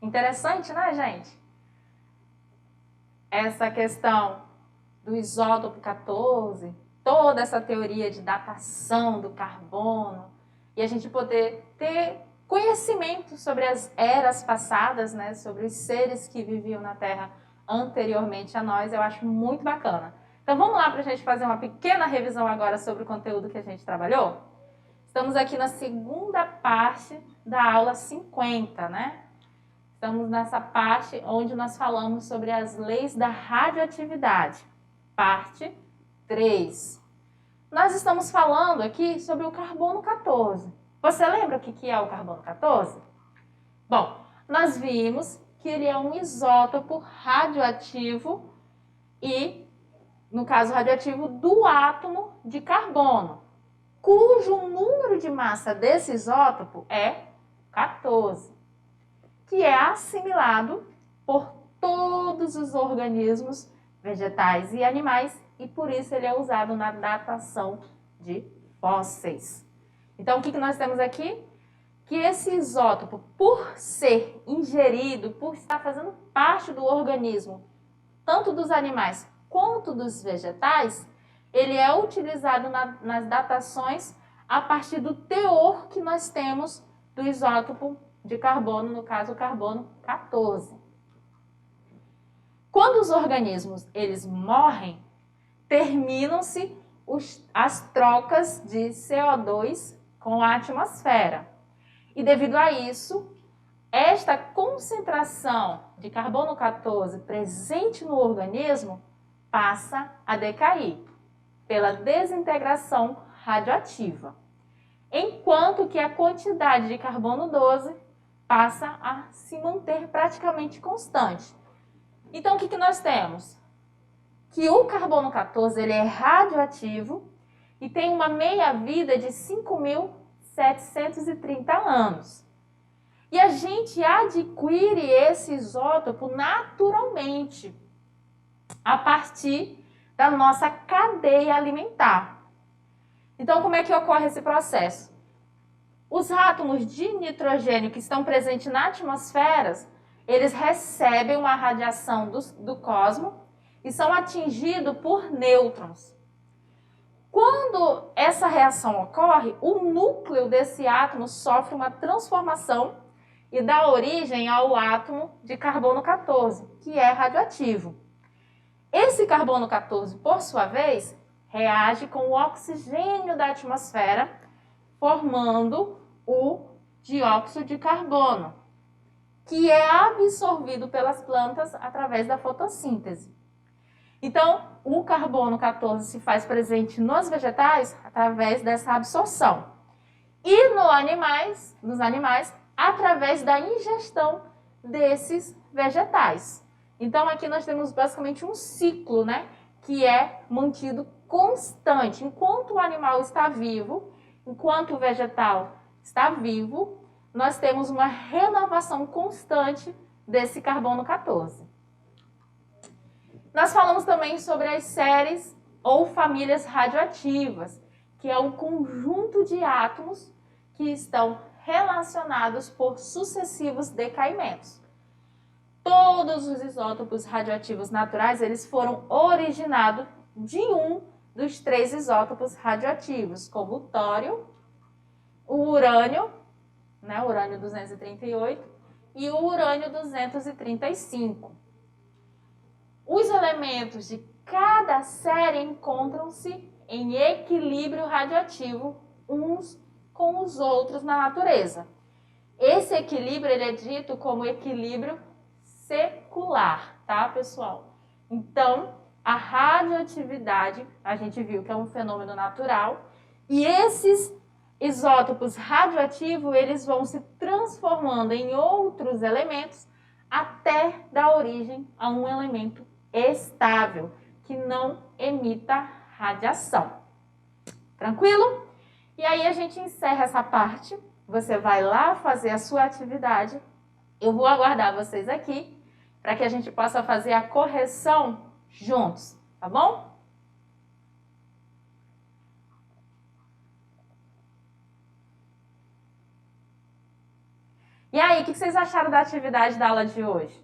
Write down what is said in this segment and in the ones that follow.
Interessante, né, gente? Essa questão do isótopo 14, toda essa teoria de datação do carbono, e a gente poder ter conhecimento sobre as eras passadas, né, sobre os seres que viviam na Terra anteriormente a nós, eu acho muito bacana. Então vamos lá para a gente fazer uma pequena revisão agora sobre o conteúdo que a gente trabalhou? Estamos aqui na segunda parte da aula 50, né? Estamos nessa parte onde nós falamos sobre as leis da radioatividade, parte 3. Nós estamos falando aqui sobre o carbono 14. Você lembra o que é o carbono 14? Bom, nós vimos que ele é um isótopo radioativo e, no caso radioativo, do átomo de carbono, cujo número de massa desse isótopo é 14. Que é assimilado por todos os organismos vegetais e animais e por isso ele é usado na datação de fósseis. Então, o que nós temos aqui? Que esse isótopo, por ser ingerido, por estar fazendo parte do organismo, tanto dos animais quanto dos vegetais, ele é utilizado nas datações a partir do teor que nós temos do isótopo de carbono, no caso o carbono 14. Quando os organismos eles morrem, terminam-se as trocas de CO2 com a atmosfera. E devido a isso, esta concentração de carbono 14 presente no organismo passa a decair pela desintegração radioativa, enquanto que a quantidade de carbono 12 passa a se manter praticamente constante. Então, o que nós temos? Que o carbono 14 ele é radioativo e tem uma meia-vida de 5.730 anos. E a gente adquire esse isótopo naturalmente, a partir da nossa cadeia alimentar. Então, como é que ocorre esse processo? Os átomos de nitrogênio que estão presentes na atmosfera, eles recebem uma radiação do cosmos e são atingidos por nêutrons. Quando essa reação ocorre, o núcleo desse átomo sofre uma transformação e dá origem ao átomo de carbono 14, que é radioativo. Esse carbono 14, por sua vez, reage com o oxigênio da atmosfera, formando o dióxido de carbono, que é absorvido pelas plantas através da fotossíntese. Então, o carbono 14 se faz presente nos vegetais através dessa absorção. E nos animais, através da ingestão desses vegetais. Então, aqui nós temos basicamente um ciclo, né, que é mantido constante. Enquanto o animal está vivo, enquanto o vegetal está vivo, nós temos uma renovação constante desse carbono 14. Nós falamos também sobre as séries ou famílias radioativas, que é um conjunto de átomos que estão relacionados por sucessivos decaimentos. Todos os isótopos radioativos naturais, eles foram originados de um dos 3 isótopos radioativos, como o tório, o urânio, né, urânio 238, e o urânio 235. Os elementos de cada série encontram-se em equilíbrio radioativo uns com os outros na natureza. Esse equilíbrio ele é dito como equilíbrio secular, tá, pessoal? Então, a radioatividade, a gente viu que é um fenômeno natural, e esses isótopos radioativos, eles vão se transformando em outros elementos até dar origem a um elemento estável, que não emita radiação. Tranquilo? E aí a gente encerra essa parte, você vai lá fazer a sua atividade, eu vou aguardar vocês aqui, para que a gente possa fazer a correção juntos, tá bom? E aí, o que vocês acharam da atividade da aula de hoje?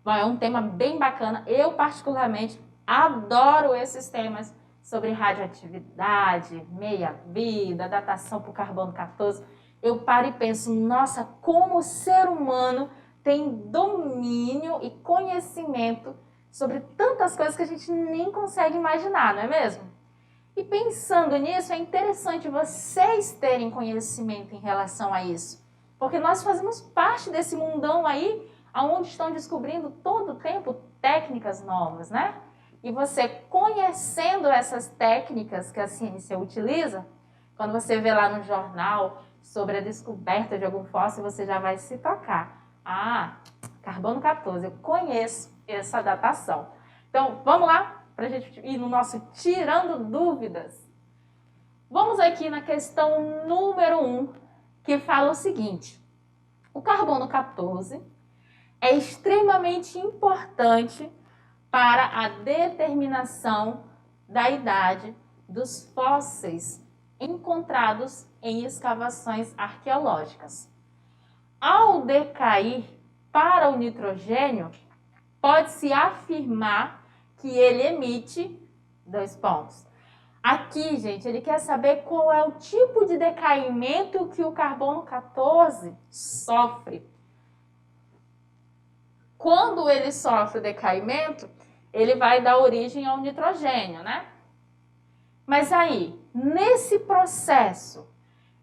Bom, é um tema bem bacana. Eu, particularmente, adoro esses temas sobre radioatividade, meia-vida, datação por carbono 14. Eu paro e penso, nossa, como o ser humano tem domínio e conhecimento sobre tantas coisas que a gente nem consegue imaginar, não é mesmo? E pensando nisso, é interessante vocês terem conhecimento em relação a isso, porque nós fazemos parte desse mundão aí, onde estão descobrindo todo o tempo técnicas novas, né? E você conhecendo essas técnicas que a ciência utiliza, quando você vê lá no jornal sobre a descoberta de algum fóssil, você já vai se tocar. Ah, carbono 14, eu conheço essa datação. Então, vamos lá para a gente ir no nosso Tirando Dúvidas. Vamos aqui na questão número 1, que fala o seguinte. O carbono 14 é extremamente importante para a determinação da idade dos fósseis encontrados em escavações arqueológicas. Ao decair para o nitrogênio, pode-se afirmar que ele emite 2 pontos. Aqui, gente, ele quer saber qual é o tipo de decaimento que o carbono 14 sofre. Quando ele sofre o decaimento, ele vai dar origem ao nitrogênio, né? Mas aí, nesse processo,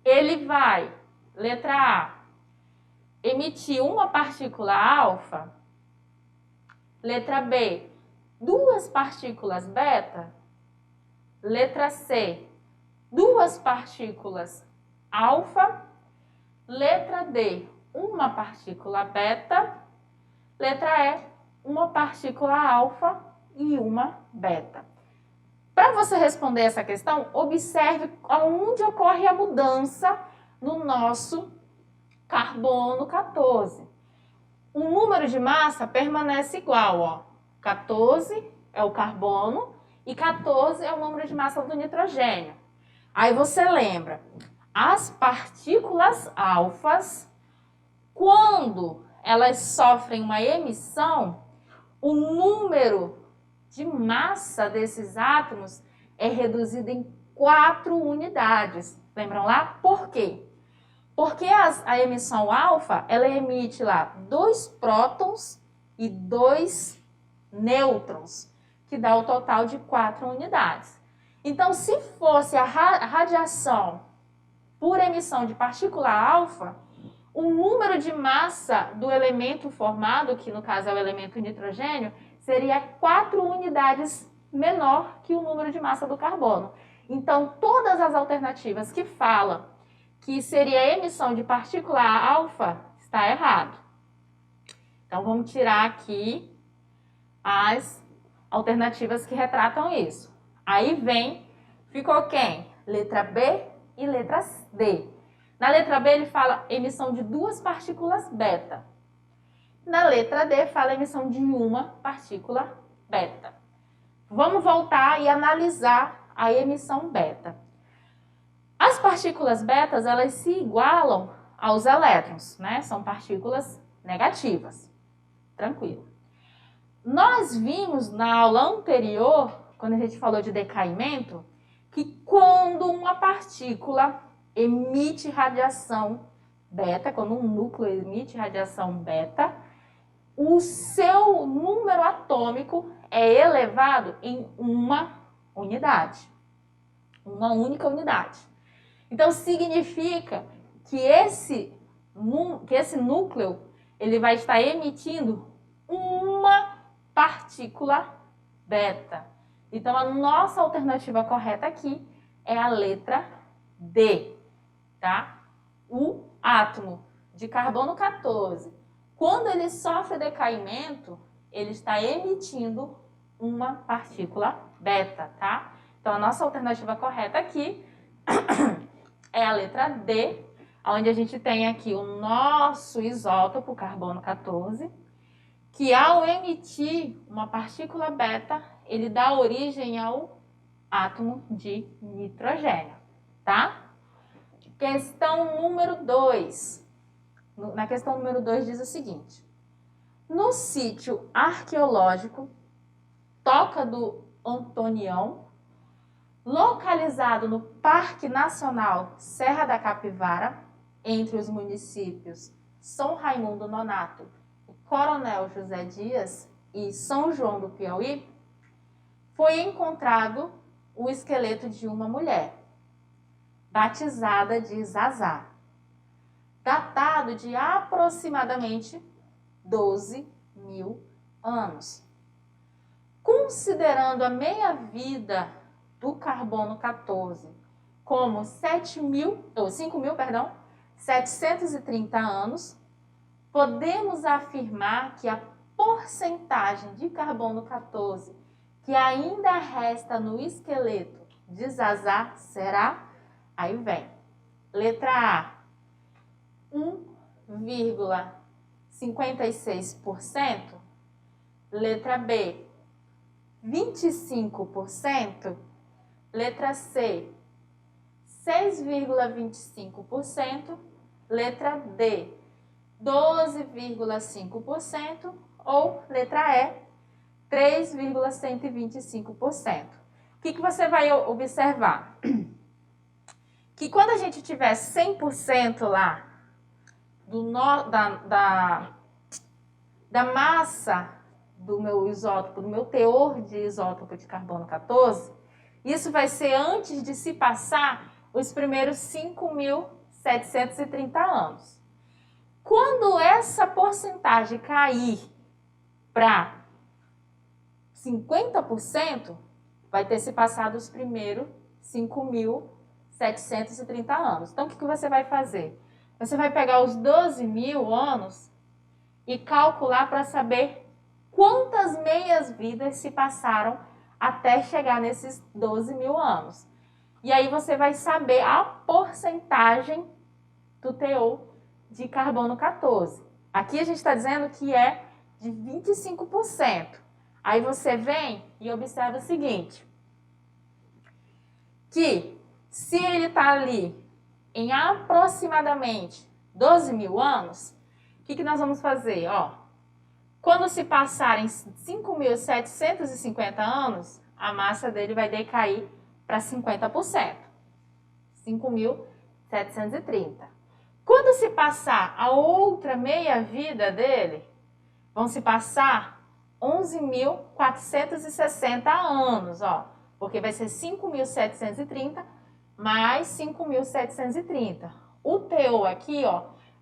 ele vai, letra A, emitir uma partícula alfa, letra B, 2 partículas beta, letra C, 2 partículas alfa, letra D, uma partícula beta, letra E, uma partícula alfa e uma beta. Para você responder essa questão, observe onde ocorre a mudança no nosso carbono 14. O número de massa permanece igual, ó. 14 é o carbono e 14 é o número de massa do nitrogênio. Aí você lembra, as partículas alfas, quando elas sofrem uma emissão, o número de massa desses átomos é reduzido em 4 unidades. Lembram lá? Por quê? Porque a emissão alfa, ela emite lá 2 prótons e 2 nêutrons, que dá o total de 4 unidades. Então, se fosse a radiação por emissão de partícula alfa, o número de massa do elemento formado, que no caso é o elemento nitrogênio, seria 4 unidades menor que o número de massa do carbono. Então, todas as alternativas que falam que seria a emissão de partícula alfa, está errado. Então, vamos tirar aqui as alternativas que retratam isso. Aí vem, ficou quem? Letra B e letra D. Na letra B ele fala emissão de 2 partículas beta. Na letra D fala emissão de uma partícula beta. Vamos voltar e analisar a emissão beta. As partículas betas, elas se igualam aos elétrons, né? São partículas negativas. Tranquilo. Nós vimos na aula anterior, quando a gente falou de decaimento, que quando uma partícula emite radiação beta, quando um núcleo emite radiação beta, o seu número atômico é elevado em uma unidade. Uma única unidade. Então, significa que esse núcleo ele vai estar emitindo uma partícula beta. Então, a nossa alternativa correta aqui é a letra D, tá? O átomo de carbono 14, quando ele sofre decaimento, ele está emitindo uma partícula beta, tá? Então, a nossa alternativa correta aqui é a letra D, onde a gente tem aqui o nosso isótopo, carbono 14, que ao emitir uma partícula beta, ele dá origem ao átomo de nitrogênio, tá? Questão número 2. Na questão número 2 diz o seguinte: no sítio arqueológico Toca do Antonião, localizado no Parque Nacional Serra da Capivara, entre os municípios São Raimundo Nonato, Coronel José Dias e São João do Piauí, foi encontrado o esqueleto de uma mulher, batizada de Zazá, datado de aproximadamente 12.000 anos. Considerando a meia-vida do carbono 14 como 5.730 anos, podemos afirmar que a porcentagem de carbono 14 que ainda resta no esqueleto de Zazá será, aí vem, letra A, 1,56%, letra B, 25%, letra C, 6,25%, letra D, 12,5% ou letra E, 3,125%. O que você vai observar? Que quando a gente tiver 100% lá da massa do meu isótopo, do meu teor de isótopo de carbono 14, isso vai ser antes de se passar os primeiros 5.730 anos. Quando essa porcentagem cair para 50%, vai ter se passado os primeiros 5.730 anos. Então, o que você vai fazer? Você vai pegar os 12.000 anos e calcular para saber quantas meias-vidas se passaram até chegar nesses 12.000 anos. E aí você vai saber a porcentagem do teor de carbono 14. Aqui a gente está dizendo que é de 25%. Aí você vem e observa o seguinte, que se ele está ali em aproximadamente 12.000 anos, o que nós vamos fazer? Quando se passarem 5.750 anos, a massa dele vai decair para 50%. 5.730. Quando se passar a outra meia-vida dele, vão se passar 11.460 anos, porque vai ser 5.730 mais 5.730. O teor aqui,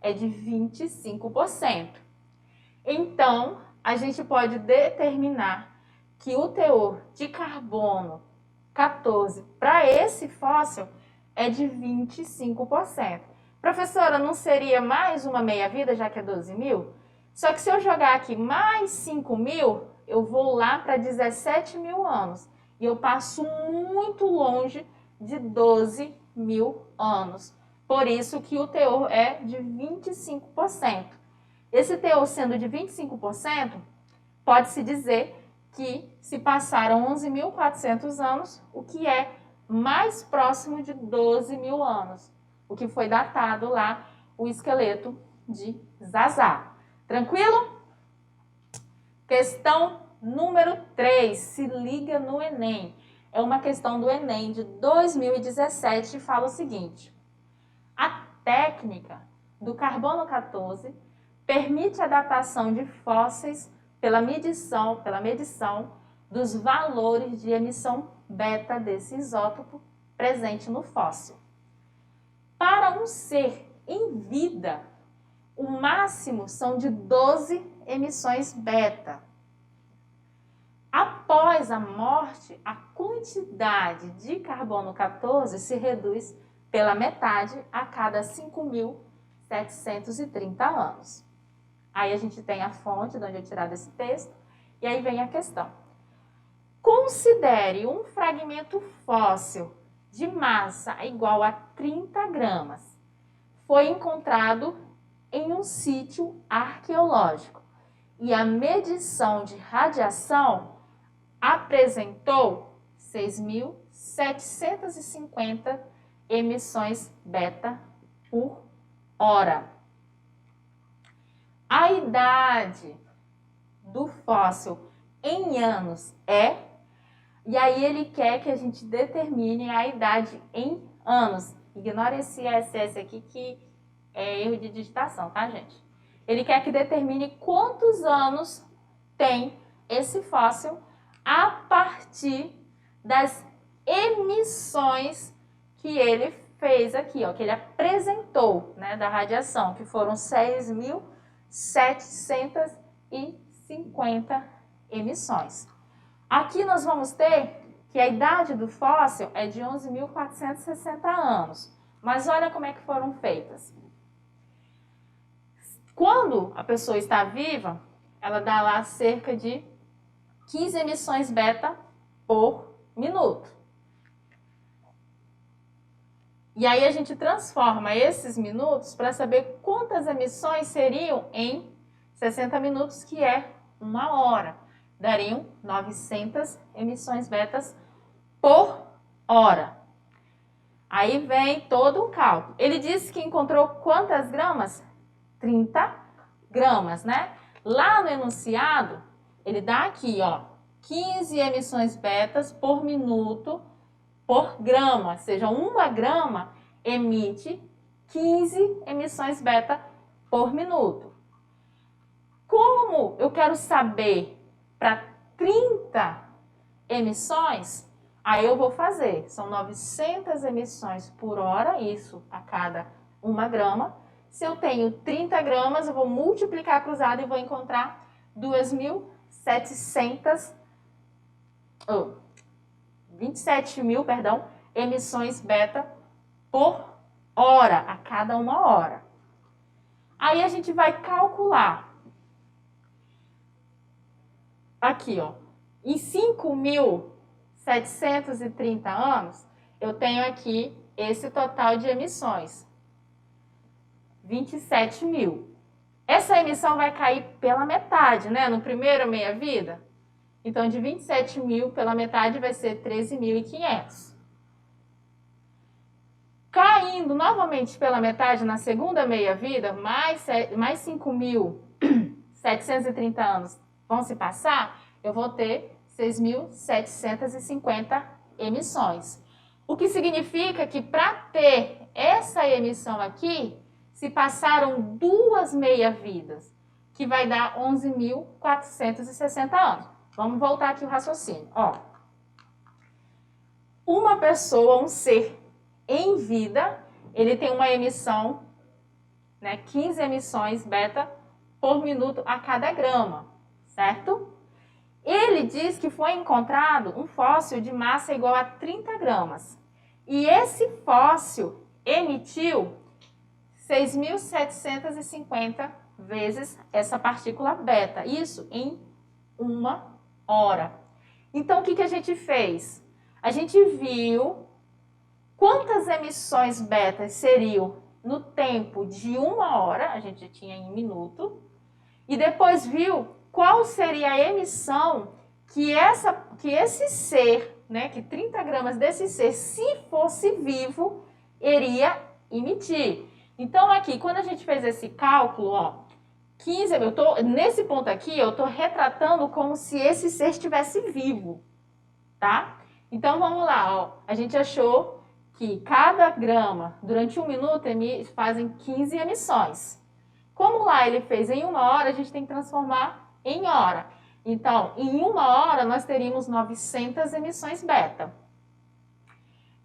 é de 25%. Então, a gente pode determinar que o teor de carbono 14 para esse fóssil é de 25%. Professora, não seria mais uma meia-vida, já que é 12.000? Só que se eu jogar aqui mais 5.000, eu vou lá para 17.000 anos. E eu passo muito longe de 12.000 anos. Por isso que o teor é de 25%. Esse teor sendo de 25%, pode-se dizer que se passaram 11.400 anos, o que é mais próximo de 12.000 anos, o que foi datado lá o esqueleto de Zazá. Tranquilo? Questão número 3, se liga no Enem. É uma questão do Enem de 2017 e fala o seguinte: a técnica do carbono 14 permite a datação de fósseis pela medição dos valores de emissão beta desse isótopo presente no fóssil. Para um ser em vida, o máximo são de 12 emissões beta. Após a morte, a quantidade de carbono 14 se reduz pela metade a cada 5.730 anos. Aí a gente tem a fonte de onde eu tirado esse texto, e aí vem a questão. Considere um fragmento fóssil de massa igual a 30 gramas. Foi encontrado em um sítio arqueológico e a medição de radiação apresentou 6.750 emissões beta por hora. a idade do fóssil em anos é, e aí ele quer que a gente determine a idade em anos. Ignora esse SS aqui que é erro de digitação, tá, gente? Ele quer que determine quantos anos tem esse fóssil a partir das emissões que ele fez aqui, ó, que ele apresentou, né, da radiação, que foram 6.750 emissões. Aqui nós vamos ter que a idade do fóssil é de 11.460 anos. Mas olha como é que foram feitas. Quando a pessoa está viva, ela dá lá cerca de 15 emissões beta por minuto. E aí a gente transforma esses minutos para saber quantas emissões seriam em 60 minutos, que é 1 hora. Dariam 900 emissões betas por hora. Aí vem todo um cálculo. Ele disse que encontrou quantas gramas? 30 gramas, né? Lá no enunciado, ele dá aqui, ó, 15 emissões betas por minuto por grama, ou seja, 1 grama emite 15 emissões beta por minuto. Como eu quero saber para 30 emissões, aí eu vou fazer, são 900 emissões por hora, isso a cada 1 grama. Se eu tenho 30 gramas, eu vou multiplicar cruzado e vou encontrar 27.000, emissões beta por hora, a cada 1 hora. Aí a gente vai calcular. Aqui, ó, em 5.730 anos, eu tenho aqui esse total de emissões. 27.000. Essa emissão vai cair pela metade, né? No primeiro meia-vida. Então, de 27.000 pela metade vai ser 13.500. Caindo novamente pela metade na segunda meia-vida, mais 5.730 anos vão se passar, eu vou ter 6.750 emissões. O que significa que para ter essa emissão aqui, se passaram 2 meia-vidas, que vai dar 11.460 anos. Vamos voltar aqui o raciocínio. Ó, uma pessoa, um ser em vida, ele tem uma emissão, né, 15 emissões beta por minuto a cada grama, certo? Ele diz que foi encontrado um fóssil de massa igual a 30 gramas. E esse fóssil emitiu 6.750 vezes essa partícula beta. Isso em 1 hora. Então, o que a gente fez? A gente viu quantas emissões beta seriam no tempo de 1 hora, a gente tinha em minuto, e depois viu qual seria a emissão que esse ser, né, que 30 gramas desse ser, se fosse vivo, iria emitir. Então, aqui, quando a gente fez esse cálculo, ó, 15, nesse ponto aqui, eu estou retratando como se esse ser estivesse vivo, tá? Então, vamos lá, ó, a gente achou que cada grama, durante 1 minuto, fazem 15 emissões. Como lá ele fez em 1 hora, a gente tem que transformar em hora. Então, em 1 hora, nós teríamos 900 emissões beta.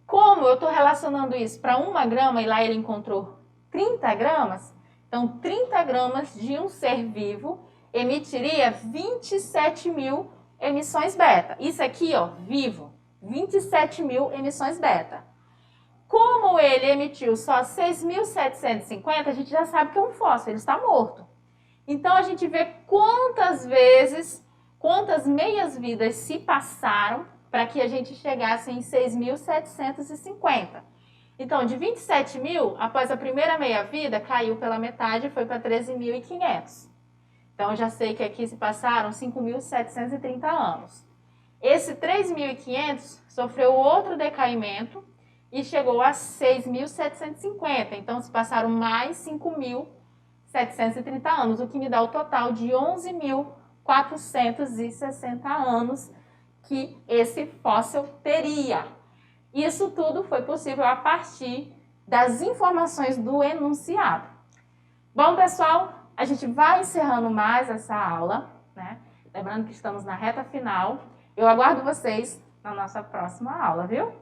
Como eu estou relacionando isso para 1 grama, e lá ele encontrou 30 gramas, então 30 gramas de um ser vivo emitiria 27.000 emissões beta. Isso aqui, ó, vivo, 27.000 emissões beta. Como ele emitiu só 6.750, a gente já sabe que é um fóssil, ele está morto. Então, a gente vê quantas meias-vidas se passaram para que a gente chegasse em 6.750. Então, de 27.000, após a primeira meia-vida, caiu pela metade e foi para 13.500. Então, eu já sei que aqui se passaram 5.730 anos. Esse 3.500 sofreu outro decaimento e chegou a 6.750. Então, se passaram mais 730 anos, o que me dá o total de 11.460 anos que esse fóssil teria. Isso tudo foi possível a partir das informações do enunciado. Bom, pessoal, a gente vai encerrando mais essa aula, né? Lembrando que estamos na reta final. Eu aguardo vocês na nossa próxima aula, viu?